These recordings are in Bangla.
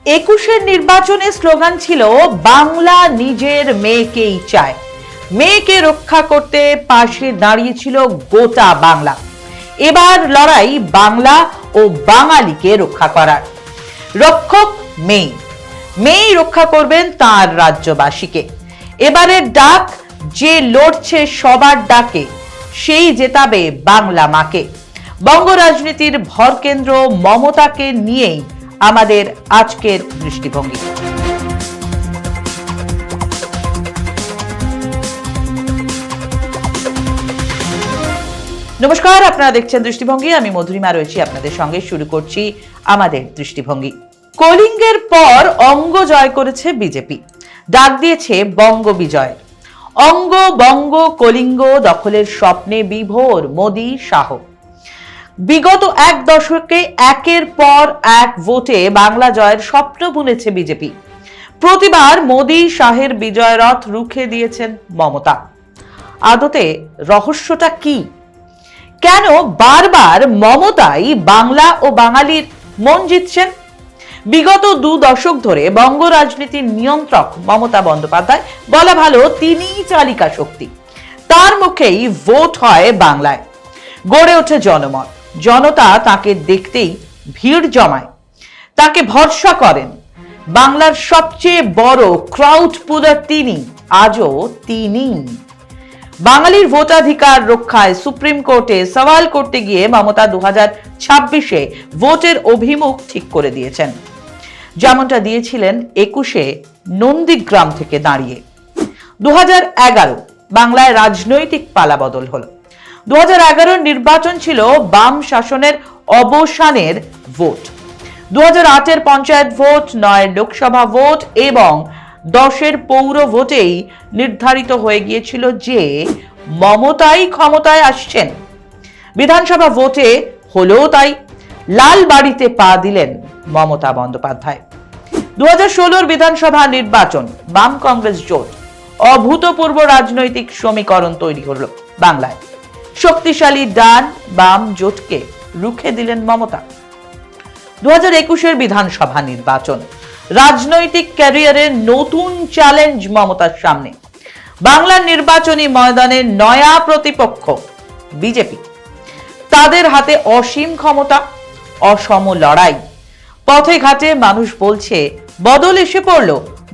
একুশের নির্বাচনে স্লোগান ছিল বাংলা নিজের মেয়েকেই চায়। মেয়েকে রক্ষা করতে পাশে দাঁড়িয়েছিল গোটা বাংলা। এবার লড়াই বাংলা ও বাঙালিকে রক্ষা করার। রক্ষক মেয়ে, মেয়েই রক্ষা করবেন তার রাজ্যবাসীকে। এবারের ডাক, যে লড়ছে সবার ডাকে, সেই জেতাবে বাংলা মাকে। বঙ্গ রাজনীতির ভরকেন্দ্র মমতাকে নিয়েই আমাদের আজকের দৃষ্টিভঙ্গি। নমস্কার, আপনারা দেখছেন দৃষ্টিভঙ্গি। আমি মধুরিমা রয়েছি আপনাদের সঙ্গে। শুরু করছি আমাদের দৃষ্টিভঙ্গি। কলিঙ্গের পর অঙ্গ জয় করেছে বিজেপি, ডাক দিয়েছে বঙ্গ বিজয়। অঙ্গ, বঙ্গ, কলিঙ্গ দখলের স্বপ্নে বিভোর মোদি শাহ। বিগত এক দশকে একের পর এক ভোটে বাংলা জয়ের স্বপ্ন বুনেছে বিজেপি। প্রতিবার মোদি শাহের বিজয় রথ রুখে দিয়েছেন মমতা। আদতে রহস্যটা কি? কেন বারবার মমতাই বাংলা ও বাঙালির মন জিতছেন? বিগত 2 দশক ধরে বঙ্গ রাজনীতির নিয়ন্ত্রক মমতা বন্দ্যোপাধ্যায়, বলা ভালো তিনিই চালিকা শক্তি। তার মুখেই ভোট হয় বাংলায়, গড়ে ওঠে জনমত। জনতা তাকে দেখতেই ভিড় জমায়, তাকে ভরসা করেন। বাংলার সবচেয়ে বড় ক্রাউড পুলার তিনি, আজও তিনি। বাঙালির ভোটাধিকার রক্ষায় সুপ্রিম কোর্টে সওয়াল করতে গিয়ে মমতা 2026-এ ভোটের অভিমুখ ঠিক করে দিয়েছেন, যেমনটা দিয়েছিলেন 21-এ নন্দীগ্রাম থেকে দাঁড়িয়ে। 2011 বাংলায় রাজনৈতিক পালাবদল হলো। 2011 নির্বাচন ছিল বাম শাসনের অবসানের ভোট। 2008-এর পঞ্চায়েত ভোট, 9 লোকসভা ভোট এবং 10-এর পৌর ভোটেই নির্ধারিত হয়ে গিয়েছিল যে মমতাই ক্ষমতায় আসছেন। বিধানসভা ভোটে হলো তাই। লাল বাড়িতে পা দিলেন মমতা বন্দ্যোপাধ্যায়। 2016-র বিধানসভা নির্বাচন, বাম কংগ্রেস জোট, অভূতপূর্ব রাজনৈতিক সমীকরণ তৈরি হলো বাংলায়। শক্তিশালী ডান বাম জোটকে রুখে দিলেন মমতা। 2021-এর বিধানসভা নির্বাচন, রাজনৈতিক ক্যারিয়ারের নতুন চ্যালেঞ্জ মমতার সামনে। বাংলার নির্বাচনী ময়দানে নয়া প্রতিপক্ষ বিজেপি। তাদের হাতে অসীম ক্ষমতা, অসম লড়াই। পথে ঘাটে মানুষ বলছে বদল এসে পড়ল,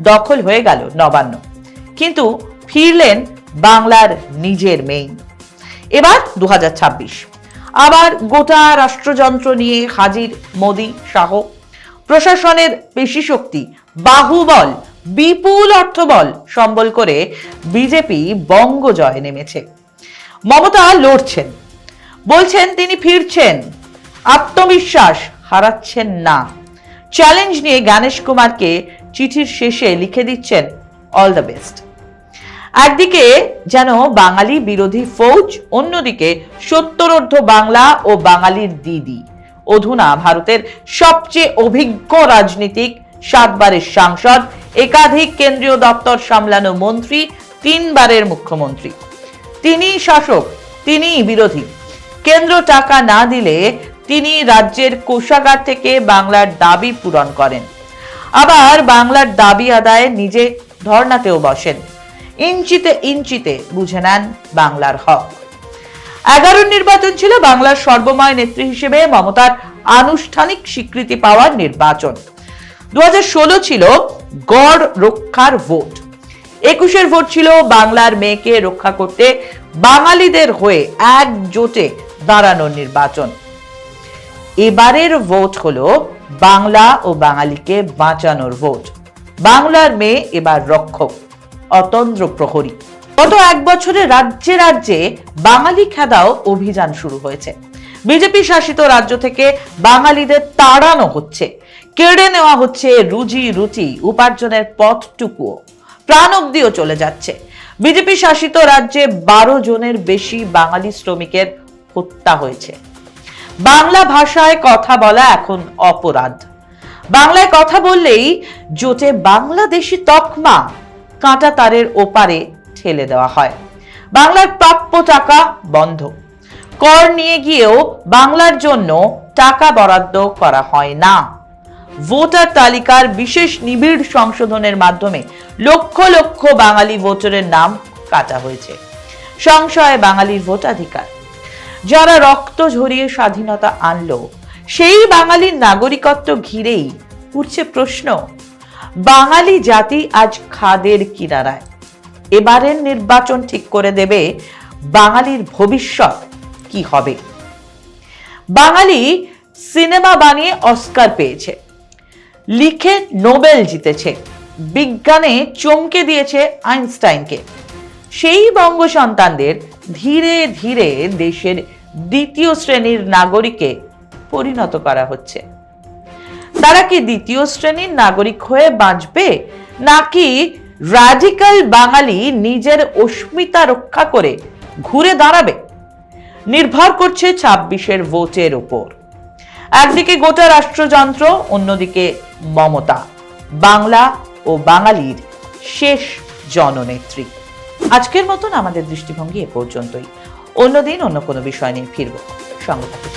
দখল হয়ে গেল নবান্ন। কিন্তু ফিরলেন বাংলার নিজের মেয়ে। এবার 2026, আবার গোটা রাষ্ট্রযন্ত্র নিয়ে হাজির মোদি শাহ। প্রশাসনের পেশি শক্তি, বাহুবল, বিপুল অর্থবল সম্বল করে বিজেপি বঙ্গ জয়ে নেমেছে। মমতা লড়ছেন, বলছেন তিনি ফিরছেন, আত্মবিশ্বাস হারাচ্ছেন না। চ্যালেঞ্জ নিয়ে গণেশ কুমারকে চিঠির শেষে লিখে দিচ্ছেন অল দ্য বেস্ট। একদিকে যেন বাঙালি বিরোধী ফৌজ, অন্যদিকে সত্তরোর্ধ্ব বাংলা ও বাঙালির দিদি। অধুনা ভারতের সবচেয়ে অভিজ্ঞ রাজনীতিক, 7 বারের সাংসদ, একাধিক কেন্দ্রীয় দপ্তর সামলানো মন্ত্রী, 3 বারের মুখ্যমন্ত্রী। তিনি শাসক, তিনি বিরোধী। কেন্দ্র টাকা না দিলে তিনি রাজ্যের কোষাগার থেকে বাংলার দাবি পূরণ করেন। আবার বাংলার দাবি আদায়ে নিজে ধর্নাতেও বসেন। ইঞ্চিতে ইঞ্চিতে বুঝে নেন বাংলার হক। 11 নির্বাচন ছিল বাংলার সর্বময় নেত্রী হিসেবে মমতার আনুষ্ঠানিক স্বীকৃতি পাওয়ার নির্বাচন। 2016 ছিল গড় রক্ষার ভোট। 21-এর ভোট ছিল বাংলার মেয়েকে রক্ষা করতে বাঙালিদের হয়ে একজোটে দাঁড়ানোর নির্বাচন। এবারের ভোট হলো বাংলা ও বাঙালিকে বাঁচানোর ভোট। বাংলার মেয়ে এবার রক্ষক, অতন্দ্র প্রহরী। গত 1 বছরে রাজ্যে রাজ্যে বাঙালি খেদাও অভিযান শুরু হয়েছে। বিজেপি শাসিত রাজ্য থেকে বাঙালিদের তাড়ানো হচ্ছে, কেড়ে নেওয়া হচ্ছে রুজি রুটি, উপার্জনের পথটুকুও। প্রাণ অব্দিও চলে যাচ্ছে। বিজেপি শাসিত রাজ্যে 12 জনের বেশি বাঙালি শ্রমিকের হত্যা হয়েছে। বাংলা ভাষায় কথা বলা এখন অপরাধ। বাংলায় কথা বললেই জোটে বাংলাদেশি তকমা কাঁটা তারের ওপারে ঠেলে দেওয়া হয়। বাংলার প্রাপ্য টাকা বন্ধ। কর নিয়ে গিয়েও বাংলার জন্য টাকা বরাদ্দ করা হয় না। ভোটার তালিকার বিশেষ নিবিড় সংশোধনের মাধ্যমে লক্ষ লক্ষ বাঙালি ভোটারের নাম কাটা হয়েছে। সংশয় বাঙালির ভোটাধিকার। যারা রক্ত ঝরিয়ে স্বাধীনতা আনলো সেই বাঙালির নাগরিকত্ব ঘিরেই উঠছে প্রশ্ন। বাঙালি জাতি আজ খাদের কিনারায়। এবারের নির্বাচন ঠিক করে দেবে বাঙালির ভবিষ্যৎ কি হবে। বাঙালি সিনেমা বানিয়ে অস্কার পেয়েছে, লিখে নোবেল জিতেছে, বিজ্ঞানে চমকে দিয়েছে আইনস্টাইনকে। সেই বঙ্গ সন্তানদের ধীরে ধীরে দেশের দ্বিতীয় শ্রেণীর নাগরিকে পরিণত করা হচ্ছে। তারা কি দ্বিতীয় শ্রেণীর নাগরিক হয়ে বাঁচবে, নাকি রাডিক্যাল বাঙালি নিজের অস্মিতা রক্ষা করে ঘুরে দাঁড়াবে? নির্ভর করছে 26-এর ভোটের উপর। একদিকে গোটা রাষ্ট্রযন্ত্র, অন্যদিকে মমতা, বাংলা ও বাঙালির শেষ জননেত্রী। আজকের মতন আমাদের দৃষ্টিভঙ্গি এ পর্যন্তই। অন্যদিন অন্য কোনো বিষয় নিয়ে ফিরব। সঙ্গে থাকুন।